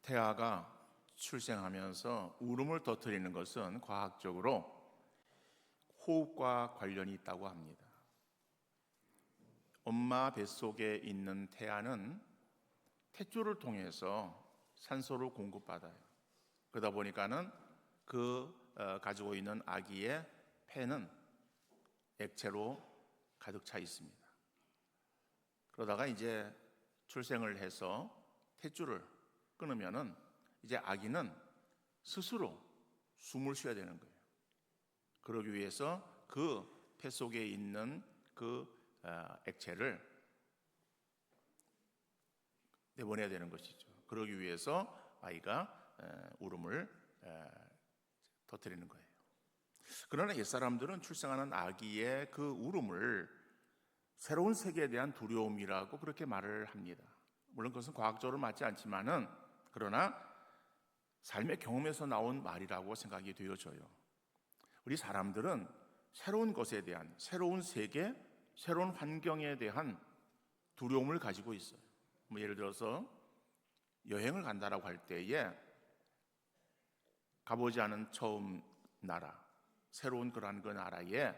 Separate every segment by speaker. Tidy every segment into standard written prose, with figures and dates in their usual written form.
Speaker 1: 태아가 출생하면서 울음을 터뜨리는 것은 과학적으로 호흡과 관련이 있다고 합니다. 엄마 뱃속에 있는 태아는 탯줄을 통해서 산소를 공급받아요. 그러다 보니까는 가지고 있는 아기의 폐는 액체로 가득 차 있습니다. 그러다가 이제 출생을 해서 탯줄을 끊으면은 이제 아기는 스스로 숨을 쉬어야 되는 거예요. 그러기 위해서 그 폐 속에 있는 액체를 내보내야 되는 것이죠. 그러기 위해서 아이가 울음을 터뜨리는 거예요. 그러나 옛사람들은 출생하는 아기의 그 울음을 새로운 세계에 대한 두려움이라고 그렇게 말을 합니다. 물론 그것은 과학적으로 맞지 않지만은 그러나 삶의 경험에서 나온 말이라고 생각이 되어져요. 우리 사람들은 새로운 것에 대한, 새로운 세계, 새로운 환경에 대한 두려움을 가지고 있어요. 예를 들어서 여행을 간다라고 할 때에 가보지 않은 처음 나라, 새로운 그러한 그 나라에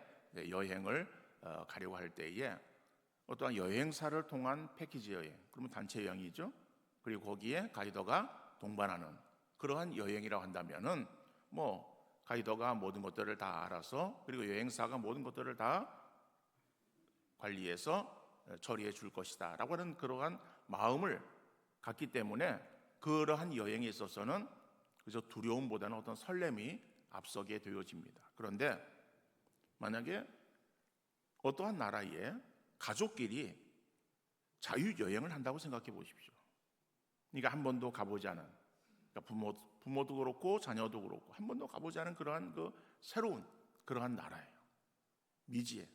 Speaker 1: 여행을 가려고 할 때에 어떠한 여행사를 통한 패키지 여행, 그러면 단체 여행이죠. 그리고 거기에 가이더가 동반하는 그러한 여행이라고 한다면은 가이더가 모든 것들을 다 알아서 그리고 여행사가 모든 것들을 다 관리해서 처리해 줄 것이다 라고 하는 그러한 마음을 갖기 때문에 그러한 여행에 있어서는 그저 두려움보다는 어떤 설렘이 앞서게 되어집니다. 그런데 만약에 어떠한 나라에 가족끼리 자유여행을 한다고 생각해 보십시오. 그러니까 한 번도 가보지 않은, 그러니까 부모도 그렇고 자녀도 그렇고 한 번도 가보지 않은 그러한 새로운 그러한 나라예요. 미지의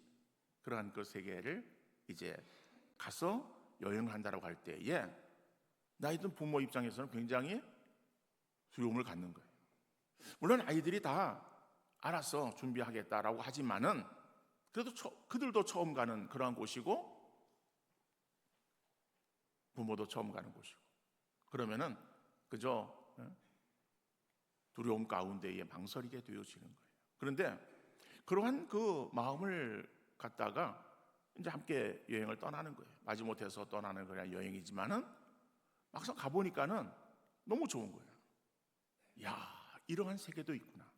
Speaker 1: 그러한 세계를 이제 가서 여행을 한다고 할 때에 나이 든 부모 입장에서는 굉장히 두려움을 갖는 거예요. 물론 아이들이 다 알아서 준비하겠다라고 하지만은 그래도 그들도 처음 가는 그러한 곳이고 부모도 처음 가는 곳이고 그러면은 그저 두려움 가운데에 망설이게 되어지는 거예요. 그런데 그러한 마음을 갖다가 이제 함께 여행을 떠나는 거예요. 마지못해서 떠나는 그냥 여행이지만은 막상 가보니까는 너무 좋은 거예요. 야, 이러한 세계도 있구나.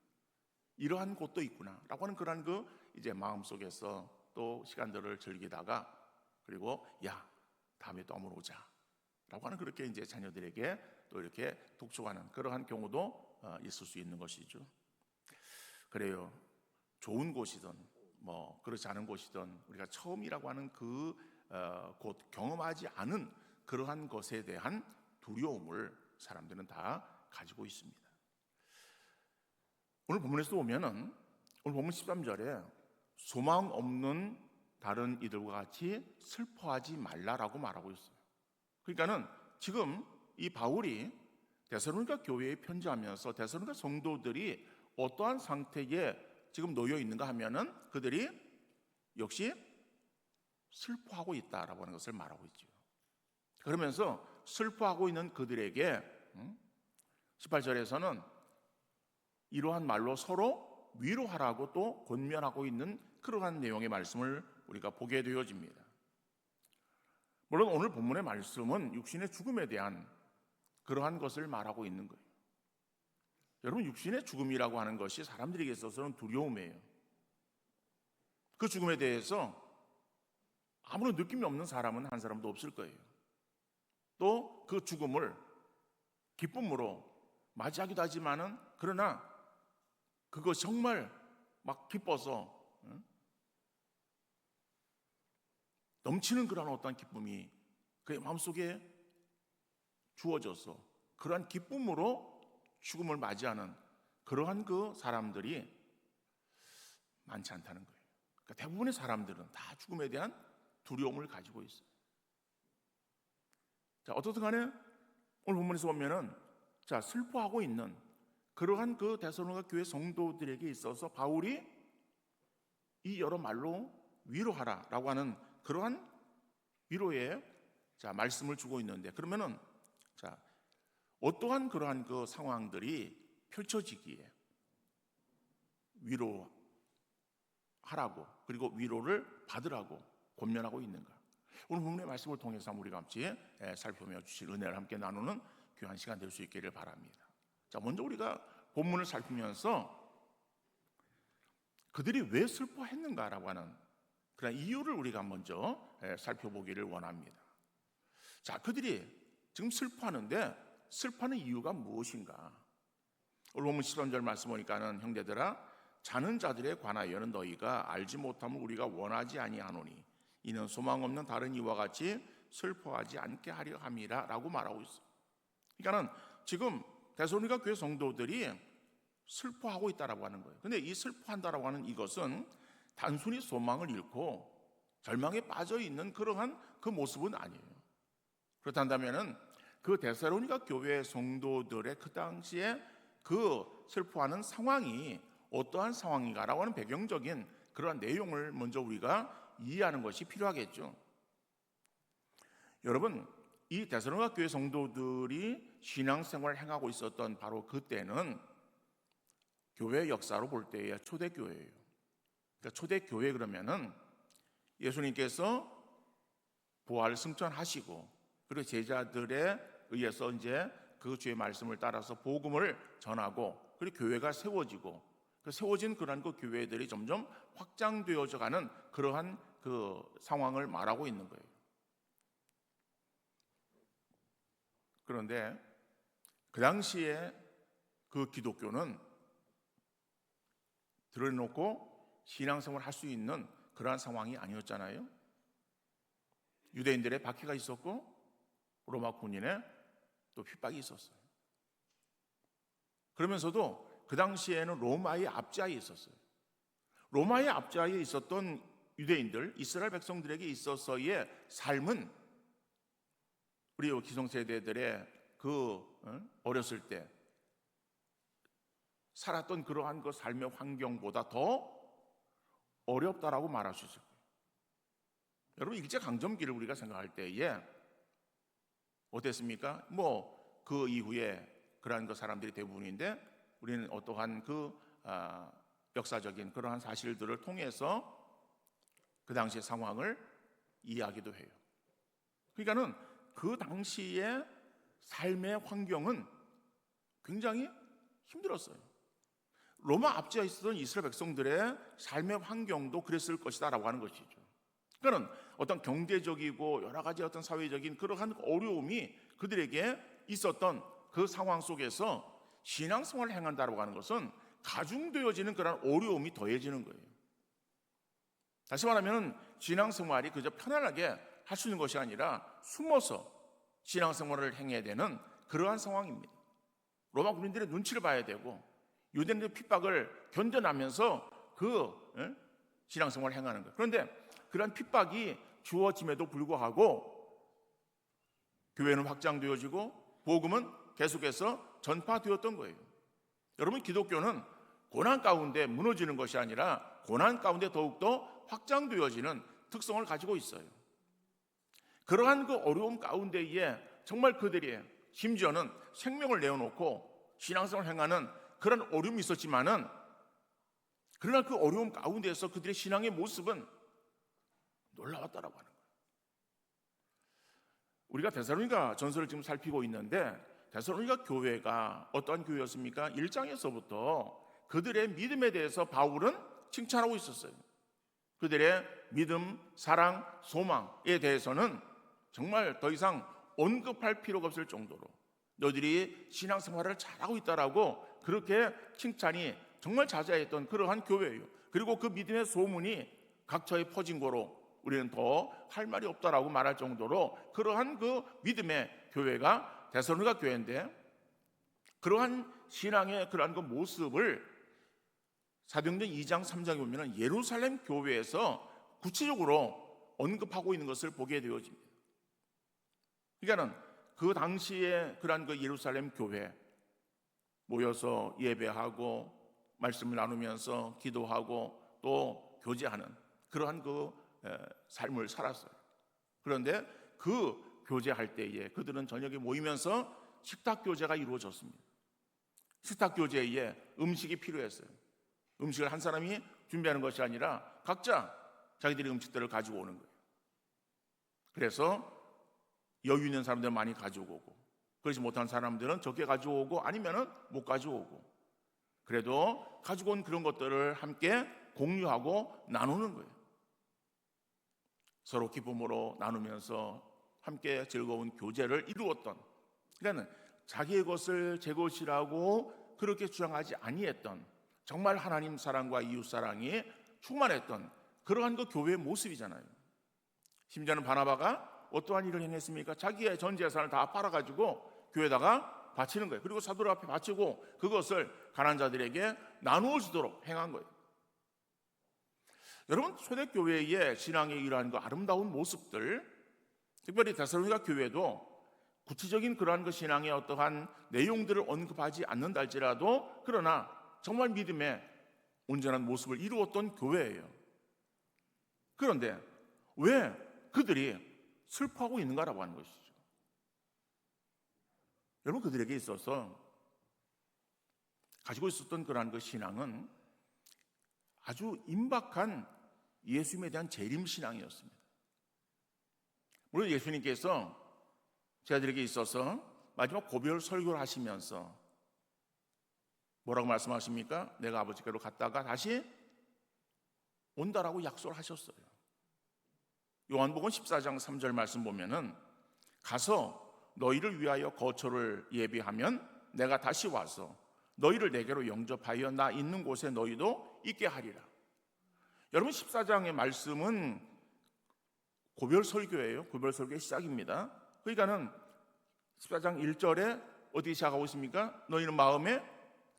Speaker 1: 이러한 곳도 있구나. 라고 하는 그런 이제 마음속에서 또 시간들을 즐기다가 그리고 다음에 또 한번 오자. 라고 하는 그렇게 이제 자녀들에게 또 이렇게 독촉하는 그러한 경우도 있을 수 있는 것이죠. 그래요. 좋은 곳이든 그렇지 않은 곳이든 우리가 처음이라고 하는 곳 경험하지 않은 그러한 것에 대한 두려움을 사람들은 다 가지고 있습니다. 오늘 본문에서 보면은 오늘 본문 13절에 소망 없는 다른 이들과 같이 슬퍼하지 말라라고 말하고 있어요. 그러니까는 지금 이 바울이 데살로니가 교회에 편지하면서 데살로니가 성도들이 어떠한 상태에 지금 놓여 있는가 하면은 그들이 역시 슬퍼하고 있다라고 하는 것을 말하고 있죠. 그러면서 슬퍼하고 있는 그들에게 18절에서는 이러한 말로 서로 위로하라고 또 권면하고 있는 그러한 내용의 말씀을 우리가 보게 되어집니다. 물론 오늘 본문의 말씀은 육신의 죽음에 대한 그러한 것을 말하고 있는 거예요. 여러분, 육신의 죽음이라고 하는 것이 사람들에게 있어서는 두려움이에요. 그 죽음에 대해서 아무런 느낌이 없는 사람은 한 사람도 없을 거예요. 또 그 죽음을 기쁨으로 맞이하기도 하지만은 그러나 그거 정말 막 기뻐서 넘치는 그런 어떤 기쁨이 그의 마음속에 주어져서 그러한 기쁨으로 죽음을 맞이하는 그러한 사람들이 많지 않다는 거예요. 그러니까 대부분의 사람들은 다 죽음에 대한 두려움을 가지고 있어요. 자, 어떻든 간에 오늘 본문에서 보면은 슬퍼하고 있는 그러한 데살로니가 교회 성도들에게 있어서 바울이 이 여러 말로 위로하라라고 하는 그러한 위로의 말씀을 주고 있는데 그러면은 어떠한 그러한 그 상황들이 펼쳐지기에 위로하라고, 그리고 위로를 받으라고 권면하고 있는가? 오늘 본문의 말씀을 통해서 우리가 같이 살펴보며 주실 은혜를 함께 나누는 귀한 시간 될 수 있기를 바랍니다. 자, 먼저 우리가 본문을 살피면서 그들이 왜 슬퍼했는가라고 하는 그런 이유를 우리가 먼저 살펴보기를 원합니다. 자, 그들이 지금 슬퍼하는 이유가 무엇인가? 오늘 본문 13절 말씀 보니까는 형제들아, 자는 자들에 관하여는 너희가 알지 못함을 우리가 원하지 아니하노니 이는 소망 없는 다른 이와 같이 슬퍼하지 않게 하려 함이라 라고 말하고 있어요. 그러니까는 지금 데살로니가 교회 성도들이 슬퍼하고 있다라고 하는 거예요. 근데 이 슬퍼한다라고 하는 이것은 단순히 소망을 잃고 절망에 빠져 있는 그러한 그 모습은 아니에요. 그렇다면은 그 데살로니가 교회 성도들의 그 당시에 그 슬퍼하는 상황이 어떠한 상황인가라고 하는 배경적인 그러한 내용을 먼저 우리가 이해하는 것이 필요하겠죠. 여러분, 이 데살로니가 교회 성도들이 신앙생활을 행하고 있었던 바로 그때는 교회 역사로 볼 때의 초대교회예요. 그러니까 초대교회 그러면은 예수님께서 부활 승천하시고 그리고 제자들에 의해서 이제 그 주의 말씀을 따라서 복음을 전하고 그리고 교회가 세워지고 세워진 그러한 그 교회들이 점점 확장되어져 가는 그러한 그 상황을 말하고 있는 거예요. 그런데 그 당시에 그 기독교는 들여놓고 신앙생활을 할 수 있는 그러한 상황이 아니었잖아요. 유대인들의 박해가 있었고 로마 군인의 또 핍박이 있었어요. 그러면서도 그 당시에는 로마의 압제하에 있었어요. 로마의 압제하에 있었던 유대인들, 이스라엘 백성들에게 있어서의 삶은 우리 기성세대들의 어렸을 때 살았던 그러한 그 삶의 환경보다 더 어렵다라고 말할 수 있을 거예요. 여러분, 일제강점기를 우리가 생각할 때에 어땠습니까? 그 이후에 그러한 그 사람들이 대부분인데 우리는 어떠한 역사적인 그러한 사실들을 통해서 그 당시의 상황을 이해하기도 해요. 그러니까는 그 당시의 삶의 환경은 굉장히 힘들었어요. 로마 압제하에 있었던 이스라엘 백성들의 삶의 환경도 그랬을 것이다라고 하는 것이죠. 그러니까 어떤 경제적이고 여러 가지 어떤 사회적인 그러한 어려움이 그들에게 있었던 그 상황 속에서 신앙생활을 행한다라고 하는 것은 가중되어지는 그런 어려움이 더해지는 거예요. 다시 말하면 신앙생활이 그저 편안하게 할 수 있는 것이 아니라 숨어서 신앙생활을 행해야 되는 그러한 상황입니다. 로마 군인들의 눈치를 봐야 되고 유대인들의 핍박을 견뎌내면서 신앙생활을 행하는 거예요. 그런데 그러한 핍박이 주어짐에도 불구하고 교회는 확장되어지고 복음은 계속해서 전파되었던 거예요. 여러분, 기독교는 고난 가운데 무너지는 것이 아니라 고난 가운데 더욱더 확장되어지는 특성을 가지고 있어요. 그러한 그 어려움 가운데에 정말 그들이 심지어는 생명을 내어놓고 신앙생활을 행하는 그런 어려움이 있었지만은 그러나 그 어려움 가운데에서 그들의 신앙의 모습은 놀라웠다라고 하는 거예요. 우리가 데살로니가 전서를 지금 살피고 있는데 데살로니가 교회가 어떠한 교회였습니까? 1장에서부터 그들의 믿음에 대해서 바울은 칭찬하고 있었어요. 그들의 믿음, 사랑, 소망에 대해서는 정말 더 이상 언급할 필요가 없을 정도로 너희들이 신앙생활을 잘하고 있다라고 그렇게 칭찬이 정말 자자했던 그러한 교회예요. 그리고 그 믿음의 소문이 각처에 퍼진 거로 우리는 더 할 말이 없다라고 말할 정도로 그러한 그 믿음의 교회가 데살로니가 교회인데 그러한 신앙의 그러한 그 모습을 사도행전 2장 3장에 보면 예루살렘 교회에서 구체적으로 언급하고 있는 것을 보게 되어집니다. 그러니까는 그 당시에 그러한 그 예루살렘 교회 모여서 예배하고 말씀을 나누면서 기도하고 또 교제하는 그러한 그 삶을 살았어요. 그런데 그 교제할 때에 그들은 저녁에 모이면서 식탁 교제가 이루어졌습니다. 식탁 교제에 음식이 필요했어요. 음식을 한 사람이 준비하는 것이 아니라 각자 자기들의 음식들을 가지고 오는 거예요. 그래서 여유 있는 사람들은 많이 가지고 오고, 그렇지 못한 사람들은 적게 가지고 오고, 아니면은 못 가지고 오고, 그래도 가지고 온 그런 것들을 함께 공유하고 나누는 거예요. 서로 기쁨으로 나누면서 함께 즐거운 교제를 이루었던, 그러니까 자기의 것을 제 것이라고 그렇게 주장하지 아니했던, 정말 하나님 사랑과 이웃 사랑이 충만했던 그러한 그 교회의 모습이잖아요. 심지어는 바나바가 어떠한 일을 행했습니까? 자기의 전 재산을 다 팔아가지고 교회에다가 바치는 거예요. 그리고 사도들 앞에 바치고 그것을 가난한 자들에게 나누어 주도록 행한 거예요. 여러분, 초대교회의 신앙의 이러한 그 아름다운 모습들, 특별히 데살로니가 교회도 구체적인 그러한 그 신앙의 어떠한 내용들을 언급하지 않는다 할지라도, 그러나 정말 믿음의 온전한 모습을 이루었던 교회예요. 그런데 왜 그들이 슬퍼하고 있는가라고 하는 것이죠. 여러분, 그들에게 있어서 가지고 있었던 그러한 그 신앙은 아주 임박한 예수님에 대한 재림신앙이었습니다. 물론 예수님께서 제자들에게 있어서 마지막 고별 설교를 하시면서 뭐라고 말씀하십니까? 내가 아버지께로 갔다가 다시 온다라고 약속을 하셨어요. 요한복음 14장 3절 말씀 보면은, 가서 너희를 위하여 거처를 예비하면 내가 다시 와서 너희를 내게로 영접하여 나 있는 곳에 너희도 있게 하리라. 여러분, 14장의 말씀은 고별 설교예요. 고별 설교의 시작입니다. 그러니까는 14장 1절에 어떻게 시작하고 있습니까? 너희는 마음에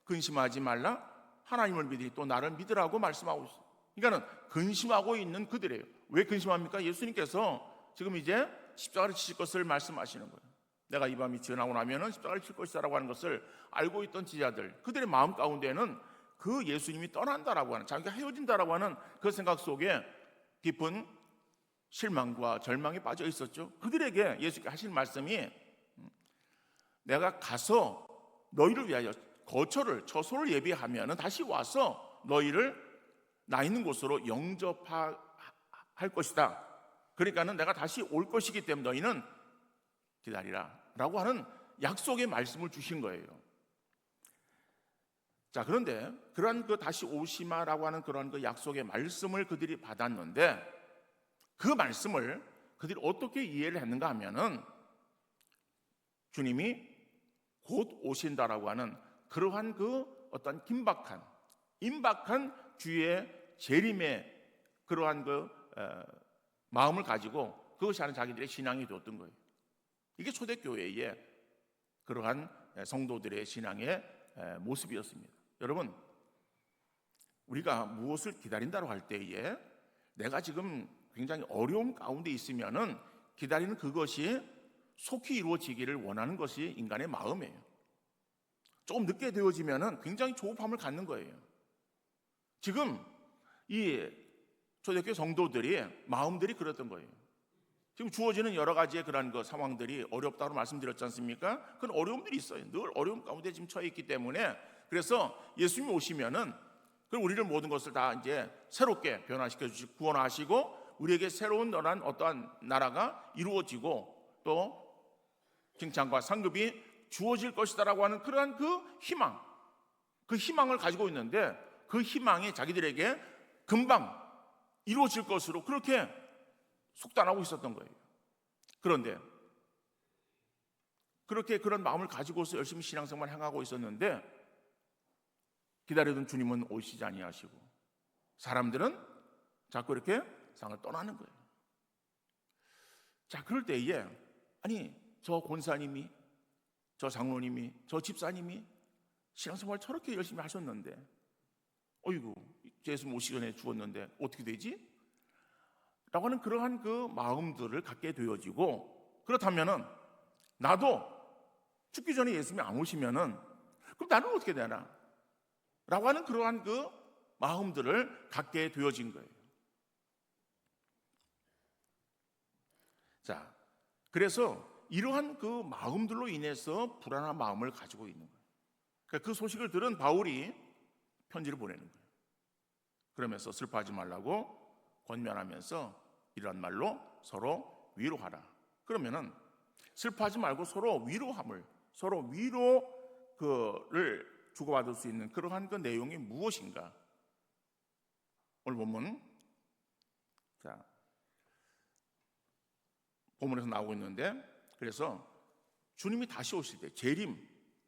Speaker 1: 근심하지 말라, 하나님을 믿으니 또 나를 믿으라고 말씀하고 있어요. 그러니까는 근심하고 있는 그들이에요. 왜 근심합니까? 예수님께서 지금 이제 십자가를 치실 것을 말씀하시는 거예요. 내가 이 밤이 지나고 나면은 십자가를 칠 것이다라고 하는 것을 알고 있던 지자들, 그들의 마음 가운데는 그 예수님이 떠난다라고 하는, 자기가 헤어진다라고 하는 그 생각 속에 깊은 실망과 절망에 빠져 있었죠. 그들에게 예수님께 하신 말씀이, 내가 가서 너희를 위하여 거처를, 처소를 예비하면 다시 와서 너희를 나 있는 곳으로 영접할 것이다. 그러니까는 내가 다시 올 것이기 때문에 너희는 기다리라 라고 하는 약속의 말씀을 주신 거예요. 자, 그런데 그러한 그 다시 오시마라고 하는 그러한 그 약속의 말씀을 그들이 받았는데, 그 말씀을 그들이 어떻게 이해를 했는가 하면은, 주님이 곧 오신다라고 하는 그러한 그 어떤 임박한 주의 재림의 그러한 그 마음을 가지고 그것이 하는 자기들의 신앙이 되었던 거예요. 이게 초대교회의 그러한 성도들의 신앙의 모습이었습니다. 여러분, 우리가 무엇을 기다린다고 할 때에 내가 지금 굉장히 어려움 가운데 있으면은 기다리는 그것이 속히 이루어지기를 원하는 것이 인간의 마음이에요. 조금 늦게 되어지면은 굉장히 조급함을 갖는 거예요. 지금 이 초대교회 성도들이 마음들이 그랬던 거예요. 지금 주어지는 여러 가지의 그런 그 상황들이 어렵다고 말씀드렸지 않습니까? 그런 어려움들이 있어요. 늘 어려움 가운데 지금 처해 있기 때문에, 그래서 예수님이 오시면은 그럼 우리를 모든 것을 다 이제 새롭게 변화시켜 주시고 구원하시고 우리에게 새로운 어떠한 나라가 이루어지고 또 칭찬과 상급이 주어질 것이다라고 하는 그러한 그 희망을 가지고 있는데, 그 희망이 자기들에게 금방 이루어질 것으로 그렇게 속단하고 있었던 거예요. 그런데 그렇게 그런 마음을 가지고서 열심히 신앙생활을 행하고 있었는데, 기다리던 주님은 오시지 아니하시고 사람들은 자꾸 이렇게 상을 떠나는 거예요. 자, 그럴 때에 아니, 저 권사님이, 저 장로님이, 저 집사님이 신앙생활 저렇게 열심히 하셨는데, 어이구, 예수 오시기 전에 죽었는데 어떻게 되지? 라고 하는 그러한 그 마음들을 갖게 되어지고, 그렇다면은 나도 죽기 전에 예수님이 안 오시면은 그럼 나는 어떻게 되나? 라고 하는 그러한 그 마음들을 갖게 되어진 거예요. 자, 그래서 이러한 그 마음들로 인해서 불안한 마음을 가지고 있는 거예요. 그러니까 그 소식을 들은 바울이 편지를 보내는 거예요. 그러면서 슬퍼하지 말라고 권면하면서 이런 말로 서로 위로하라. 그러면은 슬퍼하지 말고 서로 위로함을, 서로 위로를 주고받을 수 있는 그러한 그 내용이 무엇인가? 오늘 본문, 자, 본문에서 나오고 있는데, 그래서 주님이 다시 오실 때,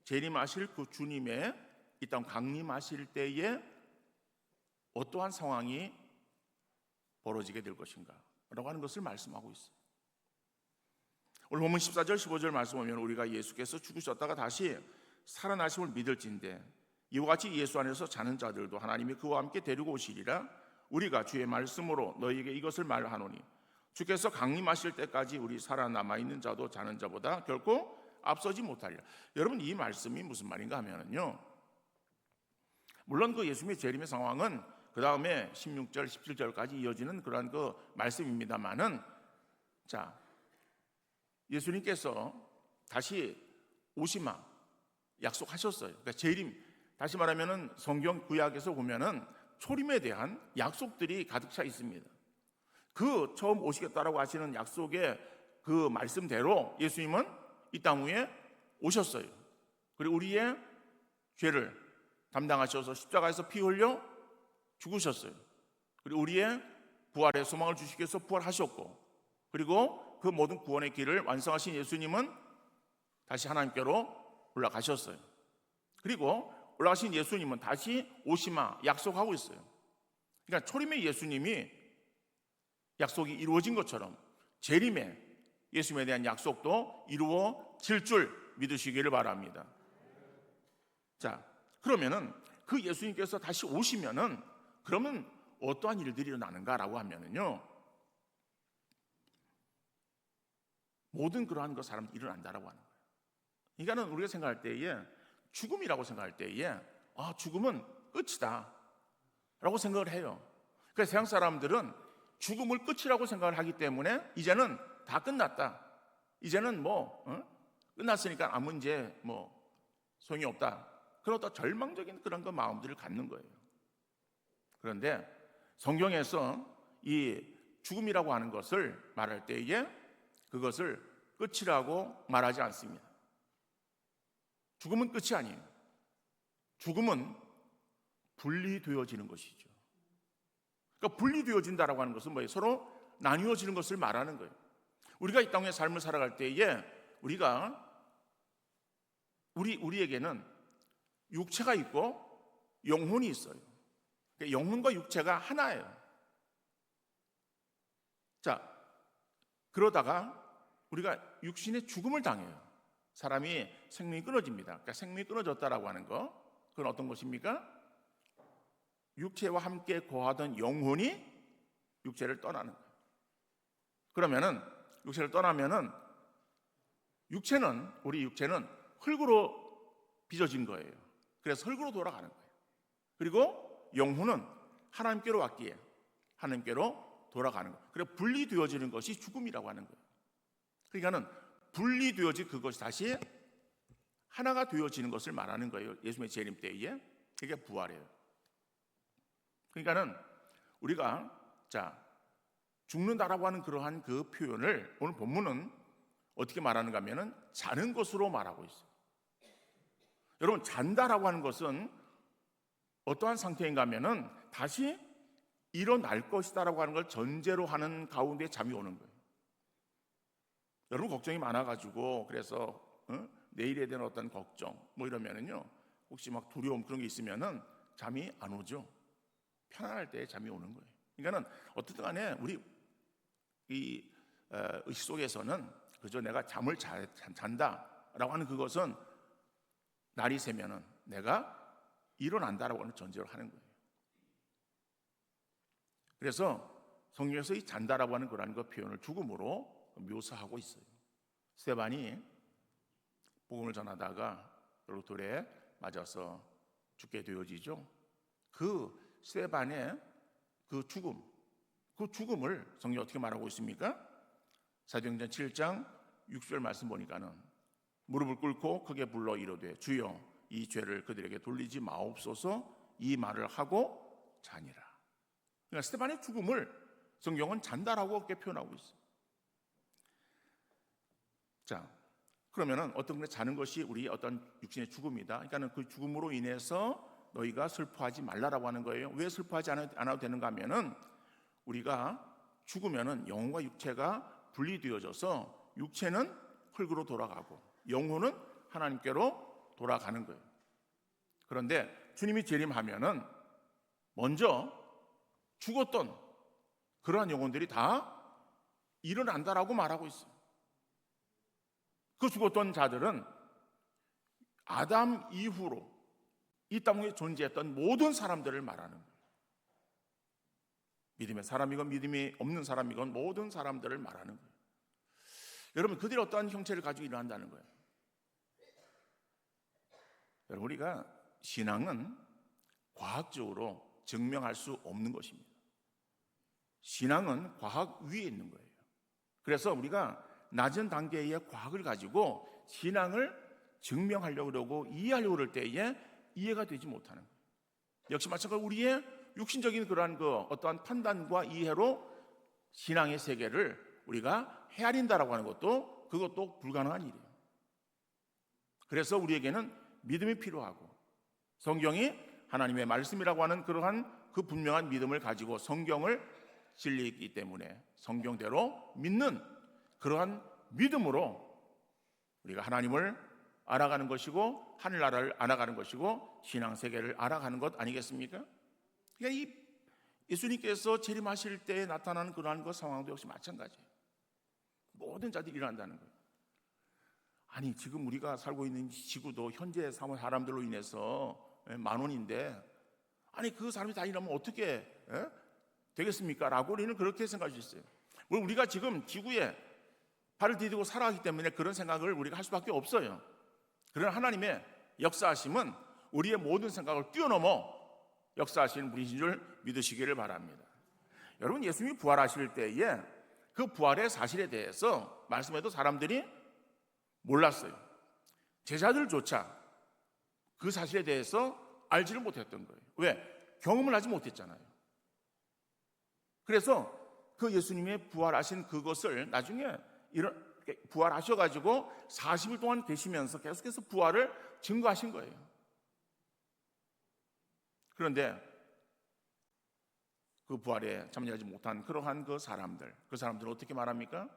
Speaker 1: 재림하실 그 주님의 이 땅 강림하실 때에 어떠한 상황이 벌어지게 될 것인가 라고 하는 것을 말씀하고 있어요. 오늘 본문 14절 15절 말씀 보면 우리가 예수께서 죽으셨다가 다시 살아나심을 믿을진대 이와 같이 예수 안에서 자는 자들도 하나님이 그와 함께 데리고 오시리라. 우리가 주의 말씀으로 너희에게 이것을 말하노니 주께서 강림하실 때까지 우리 살아남아 있는 자도 자는 자보다 결코 앞서지 못하리라. 여러분, 이 말씀이 무슨 말인가 하면은요, 물론 그 예수님의 재림의 상황은 그 다음에 16절, 17절까지 이어지는 그러한 그 말씀입니다만은, 자, 예수님께서 다시 오시마 약속하셨어요. 그러니까 재림, 다시 말하면은 성경 구약에서 보면은 초림에 대한 약속들이 가득 차 있습니다. 그 처음 오시겠다라고 하시는 약속의 그 말씀대로 예수님은 이 땅 위에 오셨어요. 그리고 우리의 죄를 담당하셔서 십자가에서 피 흘려 죽으셨어요. 그리고 우리의 부활의 소망을 주시기 위해서 부활하셨고, 그리고 그 모든 구원의 길을 완성하신 예수님은 다시 하나님께로 올라가셨어요. 그리고 올라가신 예수님은 다시 오시마 약속하고 있어요. 그러니까 초림의 예수님이 약속이 이루어진 것처럼 재림의 예수님에 대한 약속도 이루어질 줄 믿으시기를 바랍니다. 자, 그러면은 그 예수님께서 다시 오시면은 그러면 어떠한 일들이 일어나는가라고 하면은요, 모든 그러한 것 사람들이 일어난다라고 하는 거예요. 그러니까는 우리가 생각할 때에 죽음이라고 생각할 때에 죽음은 끝이다 라고 생각을 해요. 그래서 세상 사람들은 죽음을 끝이라고 생각을 하기 때문에 이제는 다 끝났다, 이제는 끝났으니까 아무 이제 소용이 없다, 그러다 절망적인 그런 그 마음들을 갖는 거예요. 그런데 성경에서 이 죽음이라고 하는 것을 말할 때에 그것을 끝이라고 말하지 않습니다. 죽음은 끝이 아니에요. 죽음은 분리되어지는 것이죠. 그러니까 분리되어진다라고 하는 것은 뭐예요? 서로 나뉘어지는 것을 말하는 거예요. 우리가 이 땅의 삶을 살아갈 때에 우리에게는 육체가 있고 영혼이 있어요. 그러니까 영혼과 육체가 하나예요. 자, 그러다가 우리가 육신의 죽음을 당해요. 사람이 생명이 끊어집니다. 그러니까 생명이 끊어졌다라고 하는 거, 그건 어떤 것입니까? 육체와 함께 거하던 영혼이 육체를 떠나는 거예요. 그러면은 육체를 떠나면은 우리 육체는 흙으로 빚어진 거예요. 그래서 흙으로 돌아가는 거예요. 그리고 영혼은 하나님께로 왔기에 하나님께로 돌아가는 거예요. 그래서 분리되어지는 것이 죽음이라고 하는 거예요. 그러니까는 분리되어진 그것이 다시 하나가 되어지는 것을 말하는 거예요. 예수님의 재림 때에. 그게 부활이에요. 그러니까는 우리가 죽는다라고 하는 그러한 그 표현을 오늘 본문은 어떻게 말하는가 하면은 자는 것으로 말하고 있어요. 여러분, 잔다라고 하는 것은 어떠한 상태인가 하면은 다시 일어날 것이다라고 하는 걸 전제로 하는 가운데 잠이 오는 거예요. 여러분, 걱정이 많아가지고 그래서 내일에 대한 어떤 걱정 이러면은요, 혹시 막 두려움 그런 게 있으면은 잠이 안 오죠. 편안할 때 잠이 오는 거예요. 그러니까는 어쨌든 간에 우리 이 의식 속에서는 그저 내가 잠을 잔다라고 하는 그것은 날이 새면은 내가 일어난다라고 하는 전제로 하는 거예요. 그래서 성경에서 이 잔다라고 하는 그런 그 표현을 죽음으로 묘사하고 있어요. 스데반이 복음을 전하다가 결국 돌에 맞아서 죽게 되어지죠. 그 스데반의 그 죽음을 성경이 어떻게 말하고 있습니까? 사도행전 7장 6절 말씀 보니까는 무릎을 꿇고 크게 불러 이르되 주여 이 죄를 그들에게 돌리지 마옵소서 이 말을 하고 자니라. 그러니까 스데반의 죽음을 성경은 잔다라고 그렇게 표현하고 있어요. 자, 그러면은 어떤 게 자는 것이 우리 어떤 육신의 죽음이다. 그러니까는 그 죽음으로 인해서 너희가 슬퍼하지 말라라고 하는 거예요. 왜 슬퍼하지 않아도 되는가 하면은 우리가 죽으면은 영혼과 육체가 분리되어져서 육체는 흙으로 돌아가고 영혼은 하나님께로 돌아가는 거예요. 그런데 주님이 재림하면은 먼저 죽었던 그러한 영혼들이 다 일어난다라고 말하고 있어요. 그 죽었던 자들은 아담 이후로 이 땅 위에 존재했던 모든 사람들을 말하는 거예요. 믿음의 사람이건 믿음이 없는 사람이건 모든 사람들을 말하는 거예요. 여러분, 그들이 어떠한 형체를 가지고 일어난다는 거예요. 여러분, 우리가 신앙은 과학적으로 증명할 수 없는 것입니다. 신앙은 과학 위에 있는 거예요. 그래서 우리가 낮은 단계의 과학을 가지고 신앙을 증명하려고 그러고 이해하려고 그럴 때에 이해가 되지 못하는 거예요. 역시 마찬가지로 우리의 육신적인 그러한 어떠한 판단과 이해로 신앙의 세계를 우리가 헤아린다라고 하는 그것도 불가능한 일이에요. 그래서 우리에게는 믿음이 필요하고 성경이 하나님의 말씀이라고 하는 그러한 그 분명한 믿음을 가지고 성경을 진리이기 때문에 성경대로 믿는 그러한 믿음으로 우리가 하나님을 알아가는 것이고 하늘나라를 알아가는 것이고 신앙세계를 알아가는 것 아니겠습니까? 그러니까 이 예수님께서 재림하실 때에 나타나는 그러한 그 상황도 역시 마찬가지예요. 모든 자들이 일어난다는 거예요. 아니, 지금 우리가 살고 있는 지구도 현재 사람들로 인해서 10,000원인데 아니 그 사람이 다 일어나면 어떻게 되겠습니까? 라고 우리는 그렇게 생각할 수 있어요. 물론 우리가 지금 지구에 발을 디디고 살아가기 때문에 그런 생각을 우리가 할 수밖에 없어요. 그러나 하나님의 역사하심은 우리의 모든 생각을 뛰어넘어 역사하시는 분이신 줄 믿으시기를 바랍니다. 여러분, 예수님이 부활하실 때에 그 부활의 사실에 대해서 말씀해도 사람들이 몰랐어요. 제자들조차 그 사실에 대해서 알지를 못했던 거예요. 왜? 경험을 하지 못했잖아요. 그래서 그 예수님의 부활하신 그것을 나중에 부활하셔가지고 40일 동안 계시면서 계속해서 부활을 증거하신 거예요. 그런데 그 부활에 참여하지 못한 그러한 그 사람들은 어떻게 말합니까?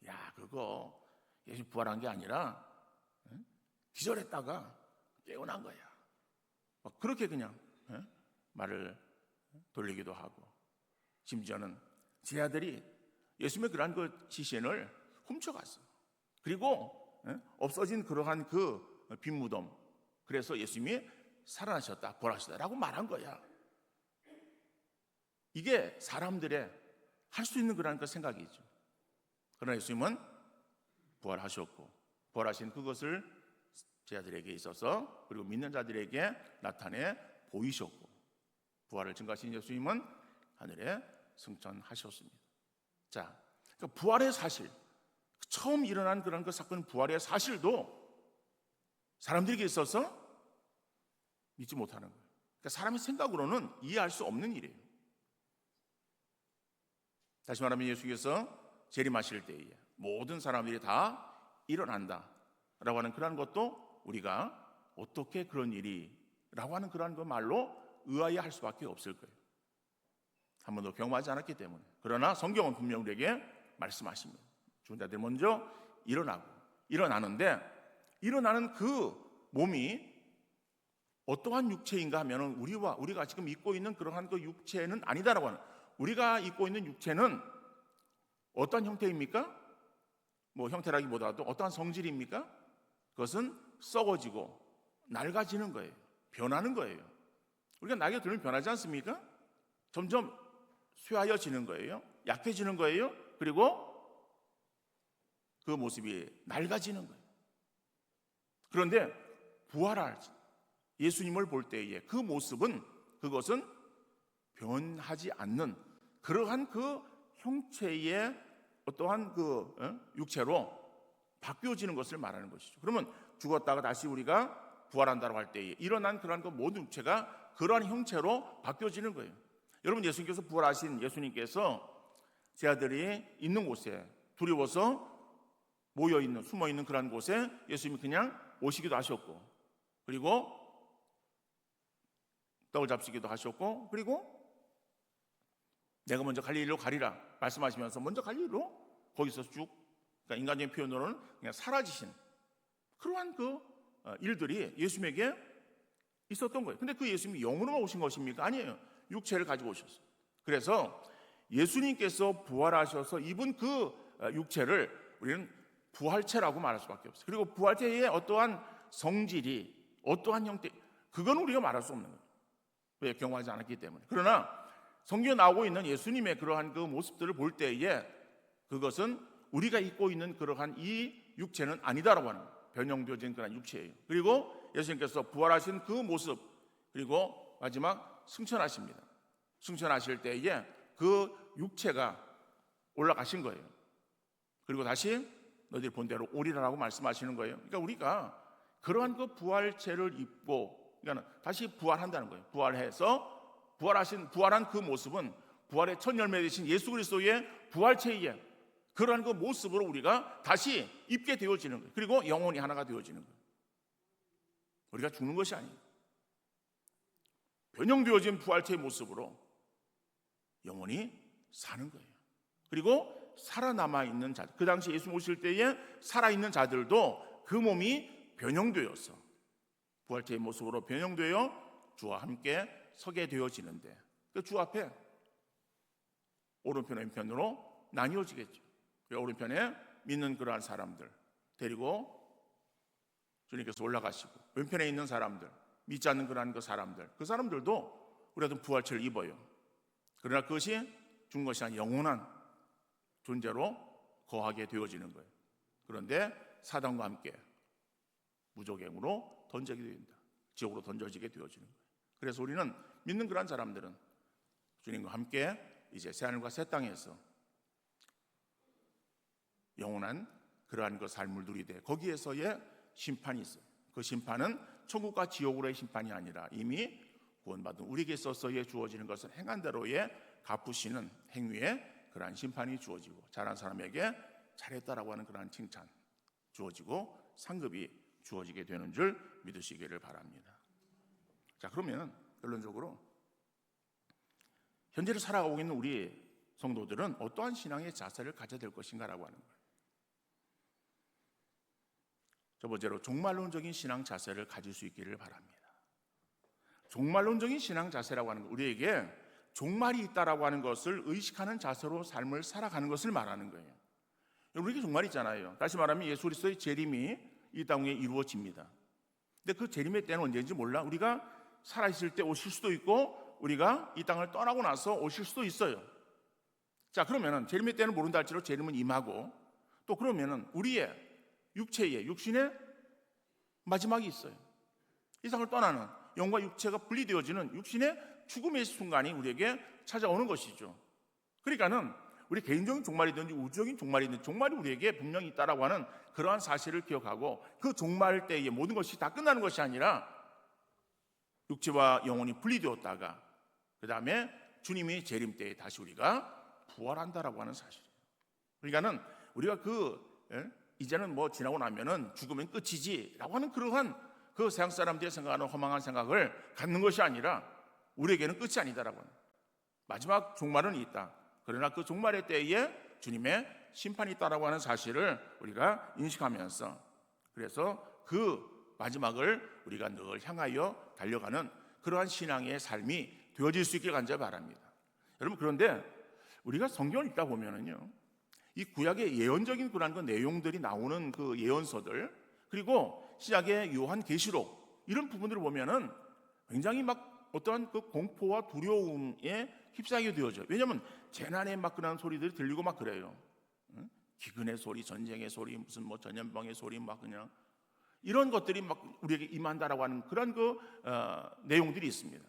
Speaker 1: 야, 그거 예수 부활한 게 아니라 기절했다가 깨어난 거야. 그렇게 그냥 말을 돌리기도 하고, 심지어는 제 아들이 예수님의 그러한 그 시신을 훔쳐갔어요. 그리고 없어진 그러한 그 빈 무덤, 그래서 예수님이 살아나셨다, 부활하셨다라고 말한 거야. 이게 사람들의 할 수 있는 그러한 그 생각이죠. 그러나 예수님은 부활하셨고, 부활하신 그것을 제자들에게 있어서 그리고 믿는 자들에게 나타내 보이셨고, 부활을 증거하신 예수님은 하늘에 승천하셨습니다. 자, 그러니까 부활의 사실, 처음 일어난 그런 그 사건, 부활의 사실도 사람들에게 있어서 믿지 못하는 거예요. 그러니까 사람의 생각으로는 이해할 수 없는 일이에요. 다시 말하면 예수께서 재림하실 때에 모든 사람들이 다 일어난다라고 하는 그런 것도 우리가 어떻게 그런 일이라고 하는 그런 그 말로 의아해할 수밖에 없을 거예요. 한 번도 경험하지 않았기 때문에. 그러나 성경은 분명 우리에게 말씀하십니다. 죽은 자들이 먼저 일어나는데 일어나는 그 몸이 어떠한 육체인가 하면은 우리가 지금 입고 있는 그러한 그 육체는 아니다라고 하는, 우리가 입고 있는 육체는 어떠한 형태입니까? 뭐 형태라기보다도 어떠한 성질입니까? 그것은 썩어지고 낡아지는 거예요. 변하는 거예요. 우리가 나이가 들면 변하지 않습니까? 점점 쇠하여지는 거예요. 약해지는 거예요. 그리고 그 모습이 낡아지는 거예요. 그런데 부활할 예수님을 볼 때에 그 모습은, 그것은 변하지 않는 그러한 그 형체의 어떠한 그 육체로 바뀌어지는 것을 말하는 것이죠. 그러면 죽었다가 다시 우리가 부활한다고 할 때에 일어난 그러한 그 모든 육체가 그러한 형체로 바뀌어지는 거예요. 여러분, 예수님께서 부활하신 예수님께서 제 아들이 있는 곳에 두려워서 모여있는, 숨어있는 그러한 곳에 예수님이 그냥 오시기도 하셨고, 그리고 떡을 잡수기도 하셨고, 그리고 내가 먼저 갈릴리로 가리라 말씀하시면서 먼저 갈릴리로 거기서 쭉, 그러니까 인간적인 표현으로는 그냥 사라지신 그러한 그 일들이 예수님에게 있었던 거예요. 근데 그 예수님이 영으로만 오신 것입니까? 아니에요. 육체를 가지고 오셨어요. 그래서 예수님께서 부활하셔서 입은 그 육체를 우리는 부활체라고 말할 수밖에 없어요. 그리고 부활체의 어떠한 성질이, 어떠한 형태, 그건 우리가 말할 수 없는 거예요. 왜? 경험하지 않았기 때문에. 그러나 성경에 나오고 있는 예수님의 그러한 그 모습들을 볼 때에 그것은 우리가 입고 있는 그러한 이 육체는 아니다라고 하는 거예요. 변형되어진 그런 육체예요. 그리고 예수님께서 부활하신 그 모습, 그리고 마지막 승천하십니다. 승천하실 때에 그 육체가 올라가신 거예요. 그리고 다시 너희들 본대로 오리라라고 말씀하시는 거예요. 그러니까 우리가 그러한 그 부활체를 입고, 그러니까 다시 부활한다는 거예요. 부활한 그 모습은 부활의 첫 열매 되신 예수 그리스도의 부활체에 그러한 그 모습으로 우리가 다시 입게 되어지는 거예요. 그리고 영혼이 하나가 되어지는 거예요. 우리가 죽는 것이 아니에요. 변형되어진 부활체의 모습으로 영혼이 사는 거예요. 그리고 살아남아 있는 자들, 그 당시 예수 오실 때에 살아있는 자들도 그 몸이 변형되어서 부활체의 모습으로 변형되어 주와 함께 서게 되어지는데, 그 주 앞에 오른편 왼편으로 나뉘어지겠죠. 오른편에 믿는 그러한 사람들 데리고 주님께서 올라가시고, 왼편에 있는 사람들, 믿지 않는 그러한 그 사람들도 우리가 부활체를 입어요. 그러나 그것이 죽은 것이 아닌 영원한 존재로 거하게 되어지는 거예요. 그런데 사단과 함께 무저갱으로 던지게 된다. 지옥으로 던져지게 되어지는 거예요. 그래서 우리는 믿는 그러한 사람들은 주님과 함께 이제 새하늘과 새 땅에서 영원한 그러한 그 삶을 누리되 거기에서의 심판이 있어요. 그 심판은 천국과 지옥으로의 심판이 아니라 이미 구원받은 우리에게 있어서의 주어지는 것은 행한 대로의 갚으시는 행위의 그러한 심판이 주어지고, 잘한 사람에게 잘했다라고 하는 그러한 칭찬 주어지고 상급이 주어지게 되는 줄 믿으시기를 바랍니다. 자, 그러면 결론적으로 현재를 살아가고 있는 우리 성도들은 어떠한 신앙의 자세를 가져야 될 것인가라고 하는 거예요. 첫 번째로 종말론적인 신앙 자세를 가질 수 있기를 바랍니다. 종말론적인 신앙 자세라고 하는 것, 우리에게 종말이 있다라고 하는 것을 의식하는 자세로 삶을 살아가는 것을 말하는 거예요. 우리에게 종말이 있잖아요. 다시 말하면 예수 그리스도의 재림이 이 땅에 이루어집니다. 근데 그 재림의 때는 언제인지 몰라. 우리가 살아있을 때 오실 수도 있고 우리가 이 땅을 떠나고 나서 오실 수도 있어요. 자, 그러면은 재림의 때는 모른다 할지라도 재림은 임하고, 또 그러면은 우리의 육체의 육신의 마지막이 있어요. 이 세상을 떠나는 영과 육체가 분리되어지는 육신의 죽음의 순간이 우리에게 찾아오는 것이죠. 그러니까는 우리 개인적인 종말이든지 우주적인 종말이든지 종말이 우리에게 분명히 있다라고 하는 그러한 사실을 기억하고, 그 종말 때에 모든 것이 다 끝나는 것이 아니라 육체와 영혼이 분리되었다가 그 다음에 주님이 재림 때에 다시 우리가 부활한다라고 하는 사실이에요. 그러니까는 우리가 이제는 뭐 지나고 나면은 죽으면 끝이지라고 하는 그러한 그 세상 사람들이 생각하는 허망한 생각을 갖는 것이 아니라 우리에게는 끝이 아니다라고 하는, 마지막 종말은 있다. 그러나 그 종말의 때에 주님의 심판이 있다라고 하는 사실을 우리가 인식하면서, 그래서 그 마지막을 우리가 늘 향하여 달려가는 그러한 신앙의 삶이 되어질 수 있길 간절히 바랍니다. 여러분, 그런데 우리가 성경을 읽다 보면은요, 이 구약의 예언적인 그런 그 내용들이 나오는 그 예언서들, 그리고 신약의 요한계시록, 이런 부분들을 보면은 굉장히 막 어떠한 그 공포와 두려움에 휩싸이게 되어져요. 왜냐하면 재난의 막 그런 소리들이 들리고 막 그래요. 기근의 소리, 전쟁의 소리, 무슨 뭐 전염병의 소리, 막 그냥 이런 것들이 막 우리에게 임한다라고 하는 그런 내용들이 있습니다.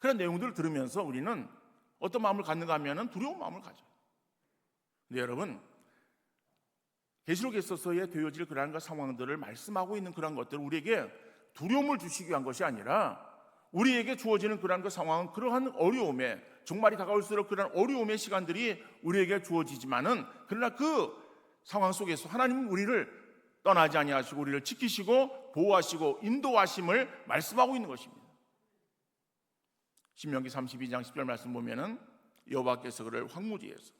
Speaker 1: 그런 내용들을 들으면서 우리는 어떤 마음을 갖는가 하면은 두려운 마음을 가져요. 근데 여러분, 계시록에 있어서의 되어질 그러한 상황들을 말씀하고 있는 그러한 것들, 우리에게 두려움을 주시기 위한 것이 아니라 우리에게 주어지는 그러한 상황은 그러한 어려움에, 종말이 다가올수록 그러한 어려움의 시간들이 우리에게 주어지지만은, 그러나 그 상황 속에서 하나님은 우리를 떠나지 아니하시고 우리를 지키시고 보호하시고 인도하심을 말씀하고 있는 것입니다. 신명기 32장 10절 말씀 보면은 여호와께서 그를 황무지에서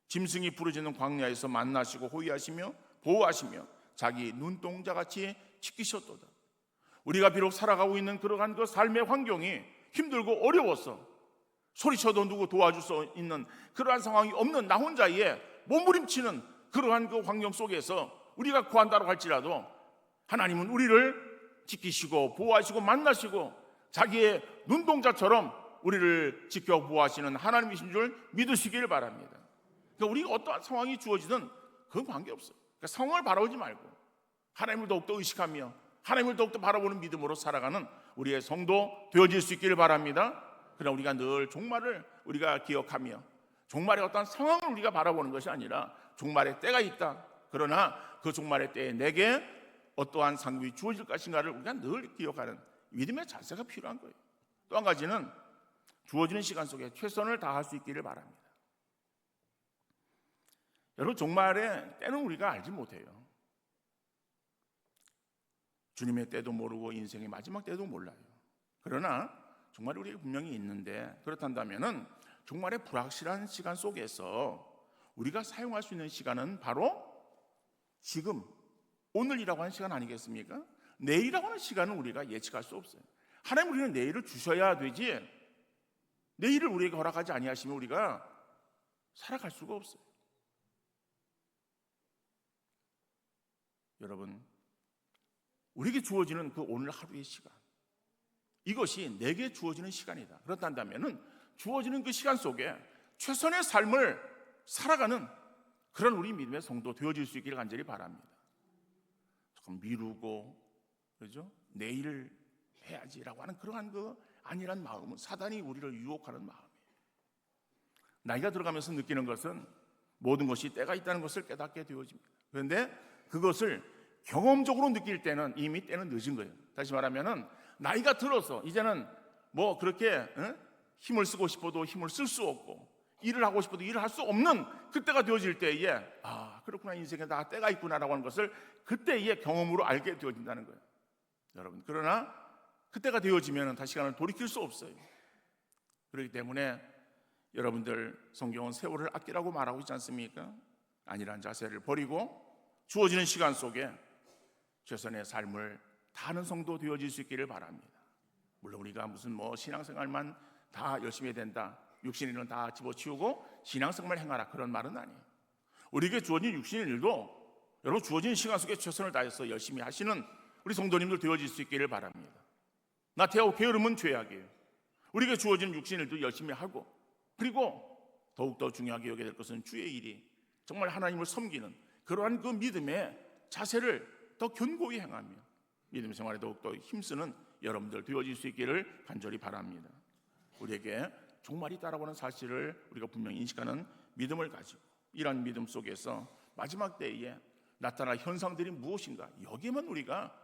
Speaker 1: 짐승이 부르짖는 광야에서 만나시고 호위하시며 보호하시며 자기 눈동자같이 지키셨도다. 우리가 비록 살아가고 있는 그러한 그 삶의 환경이 힘들고 어려워서 소리쳐도 누구 도와줄 수 있는 그러한 상황이 없는 나 혼자의 몸부림치는 그러한 그 환경 속에서 우리가 구한다고 할지라도 하나님은 우리를 지키시고 보호하시고 만나시고 자기의 눈동자처럼 우리를 지켜 보호하시는 하나님이신 줄 믿으시기를 바랍니다. 그러니까 우리가 어떠한 상황이 주어지든 그건 관계없어요. 그러니까 상황을 바라보지 말고 하나님을 더욱더 의식하며 하나님을 더욱더 바라보는 믿음으로 살아가는 우리의 성도 되어질 수 있기를 바랍니다. 그러나 우리가 늘 종말을 우리가 기억하며 종말의 어떠한 상황을 우리가 바라보는 것이 아니라 종말의 때가 있다. 그러나 그 종말의 때에 내게 어떠한 상급이 주어질 것인가를 우리가 늘 기억하는 믿음의 자세가 필요한 거예요. 또 한 가지는 주어지는 시간 속에 최선을 다할 수 있기를 바랍니다. 여러분, 종말의 때는 우리가 알지 못해요. 주님의 때도 모르고 인생의 마지막 때도 몰라요. 그러나 종말이 우리에게 분명히 있는데, 그렇단다면은 종말의 불확실한 시간 속에서 우리가 사용할 수 있는 시간은 바로 지금, 오늘이라고 하는 시간 아니겠습니까? 내일이라고 하는 시간은 우리가 예측할 수 없어요. 하나님 우리는 내일을 주셔야 되지, 내일을 우리에게 허락하지 아니하시면 우리가 살아갈 수가 없어요. 여러분, 우리에게 주어지는 그 오늘 하루의 시간, 이것이 내게 주어지는 시간이다. 그렇단다면 주어지는 그 시간 속에 최선의 삶을 살아가는 그런 우리 믿음의 성도 되어질 수 있기를 간절히 바랍니다. 조금 미루고, 그렇죠? 내일 해야지라고 하는 그러한 그 아니란 마음은 사단이 우리를 유혹하는 마음이에요. 나이가 들어가면서 느끼는 것은 모든 것이 때가 있다는 것을 깨닫게 되어집니다. 그런데 그것을 경험적으로 느낄 때는 이미 때는 늦은 거예요. 다시 말하면은 나이가 들어서 이제는 뭐 그렇게 힘을 쓰고 싶어도 힘을 쓸 수 없고 일을 하고 싶어도 일을 할 수 없는 그때가 되어질 때에 그렇구나, 인생에 다 때가 있구나라고 하는 것을 그때의 경험으로 알게 되어진다는 거예요. 여러분, 그러나 그때가 되어지면 다시 시간을 돌이킬 수 없어요. 그렇기 때문에 여러분들, 성경은 세월을 아끼라고 말하고 있지 않습니까? 아니란 자세를 버리고 주어지는 시간 속에 최선의 삶을 다하는 성도 되어질 수 있기를 바랍니다. 물론 우리가 무슨 신앙생활만 다 열심히 해야 된다, 육신의 일은 다 집어치우고 신앙생활을 행하라, 그런 말은 아니에요. 우리에게 주어진 육신의 일도 여러분 주어진 시간 속에 최선을 다해서 열심히 하시는 우리 성도님들 되어질 수 있기를 바랍니다. 나태하고 게으름은 죄악이에요. 우리에게 주어진 육신의 일도 열심히 하고, 그리고 더욱더 중요하게 여겨야 될 것은 주의 일이 정말 하나님을 섬기는 그러한 그 믿음의 자세를 더 견고히 행하며 믿음 생활에 더욱더 힘쓰는 여러분들 되어질 수 있기를 간절히 바랍니다. 우리에게 종말이 있다라고 하는 사실을 우리가 분명히 인식하는 믿음을 가지고 이러한 믿음 속에서 마지막 때에 나타날 현상들이 무엇인가, 여기에만 우리가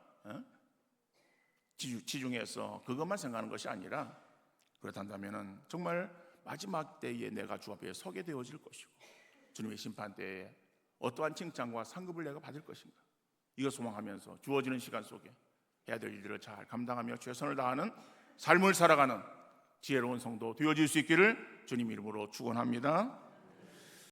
Speaker 1: 지중해서 그것만 생각하는 것이 아니라, 그렇다면 정말 마지막 때에 내가 주 앞에 서게 되어질 것이고 주님의 심판 때에 어떠한 칭찬과 상급을 내가 받을 것인가, 이것 소망하면서 주어지는 시간 속에 해야 될 일들을 잘 감당하며 최선을 다하는 삶을 살아가는 지혜로운 성도 되어질 수 있기를 주님 이름으로 축원합니다.